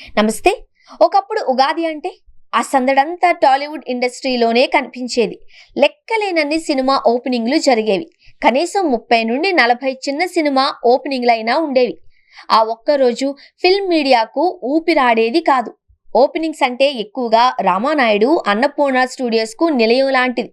నమస్తే. ఒకప్పుడు ఉగాది అంటే ఆ సందడంతా టాలీవుడ్ ఇండస్ట్రీలోనే కనిపించేది. లెక్కలేనన్ని సినిమా ఓపెనింగ్లు జరిగేవి. కనీసం 30 నుండి 40 చిన్న సినిమా ఓపెనింగ్లైనా ఉండేవి. ఆ ఒక్కరోజు ఫిల్మ్ మీడియాకు ఊపిరాడేది కాదు. ఓపెనింగ్స్ అంటే ఎక్కువగా రామానాయుడు, అన్నపూర్ణ స్టూడియోస్కు నిలయం లాంటిది.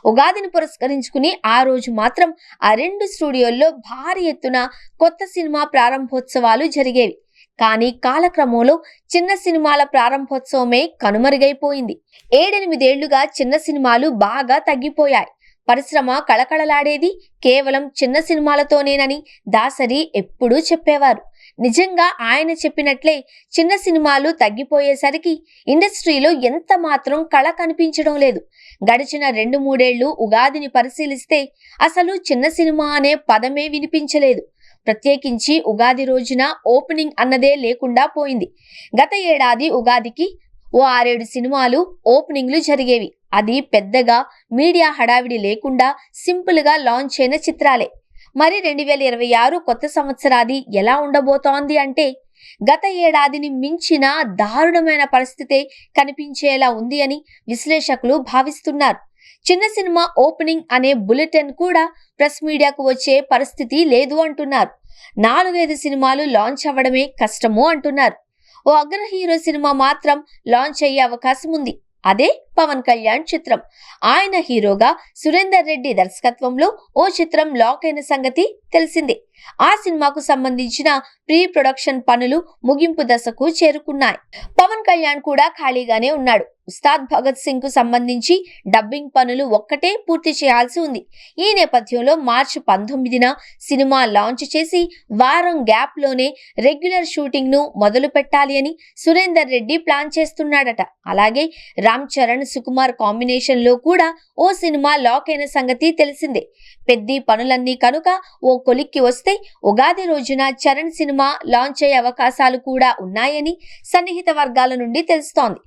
ఉగాదిని పురస్కరించుకుని ఆ రోజు మాత్రం ఆ రెండు స్టూడియోల్లో భారీ ఎత్తున కొత్త సినిమా ప్రారంభోత్సవాలు జరిగేవి. కానీ కాలక్రమంలో చిన్న సినిమాల ప్రారంభోత్సవమే కనుమరుగైపోయింది. 7-8 ఏళ్లుగా చిన్న సినిమాలు బాగా తగ్గిపోయాయి. పరిశ్రమ కళకళలాడేది కేవలం చిన్న సినిమాలతోనేనని దాసరి ఎప్పుడూ చెప్పేవారు. నిజంగా ఆయన చెప్పినట్లే చిన్న సినిమాలు తగ్గిపోయేసరికి ఇండస్ట్రీలో ఎంత మాత్రం కళ కనిపించడం లేదు. గడిచిన 2-3 ఏళ్లు ఉగాదిని పరిశీలిస్తే అసలు చిన్న సినిమా అనే పదమే వినిపించలేదు. ప్రత్యేకించి ఉగాది రోజున ఓపెనింగ్ అన్నదే లేకుండా పోయింది. గత ఏడాది ఉగాదికి ఓ 6-7 సినిమాలు ఓపెనింగ్లు జరిగేవి. అది పెద్దగా మీడియా హడావిడి లేకుండా సింపుల్ గా లాంచ్ అయిన చిత్రాలే. మరి 2026 కొత్త సంవత్సరాది ఎలా ఉండబోతోంది అంటే గత ఏడాదిని మించిన దారుణమైన పరిస్థితే కనిపించేలా ఉంది అని విశ్లేషకులు భావిస్తున్నారు. చిన్న సినిమా ఓపెనింగ్ అనే బులెటిన్ కూడా ప్రెస్ మీడియాకు వచ్చే పరిస్థితి లేదు అంటున్నారు. 4-5 సినిమాలు లాంచ్ అవ్వడమే కష్టము అంటున్నారు. ఓ అగ్ర హీరో సినిమా మాత్రం లాంచ్ అయ్యే అవకాశం ఉంది. అదే పవన్ కళ్యాణ్ చిత్రం. ఆయన హీరోగా సురేందర్ రెడ్డి దర్శకత్వంలో ఓ చిత్రం లాక్ అయిన సంగతి తెలిసిందే. ఆ సినిమాకు సంబంధించిన ప్రీ ప్రొడక్షన్ పనులు ముగింపు దశకు చేరుకున్నాయి. పవన్ కళ్యాణ్ కూడా ఖాళీగానే ఉన్నాడు. ఉస్తాద్ భగత్ సింగ్ కు సంబంధించి డబ్బింగ్ పనులు ఒక్కటే పూర్తి చేయాల్సి ఉంది. ఈ నేపథ్యంలో మార్చి 19న సినిమా లాంచ్ చేసి వారం గ్యాప్ లోనే రెగ్యులర్ షూటింగ్ ను మొదలు పెట్టాలి అని సురేందర్ రెడ్డి ప్లాన్ చేస్తున్నాడట. అలాగే రామ్ చరణ్, సుకుమార్ కాంబినేషన్ లో కూడా ఓ సినిమా లాక్ అయిన సంగతి తెలిసిందే. పెద్ద పనులన్నీ కనుక ఓ కొలిక్కి వస్తే ఉగాది రోజున చరణ్ సినిమా లాంచ్ అయ్యే అవకాశాలు కూడా ఉన్నాయని సన్నిహిత వర్గాల నుండి తెలుస్తోంది.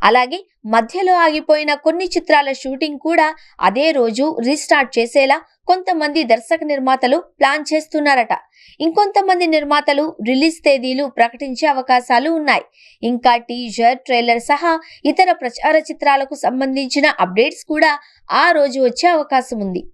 అలాగే మధ్యలో ఆగిపోయిన కొన్ని చిత్రాల షూటింగ్ కూడా అదే రోజు రీస్టార్ట్ చేసేలా కొంతమంది దర్శక నిర్మాతలు ప్లాన్ చేస్తున్నారట. ఇంకొంతమంది నిర్మాతలు రిలీజ్ తేదీలు ప్రకటించే అవకాశాలు ఉన్నాయి. ఇంకా టీజర్, ట్రైలర్ సహా ఇతర ప్రచార చిత్రాలకు సంబంధించిన అప్డేట్స్ కూడా ఆ రోజు వచ్చే అవకాశం ఉంది.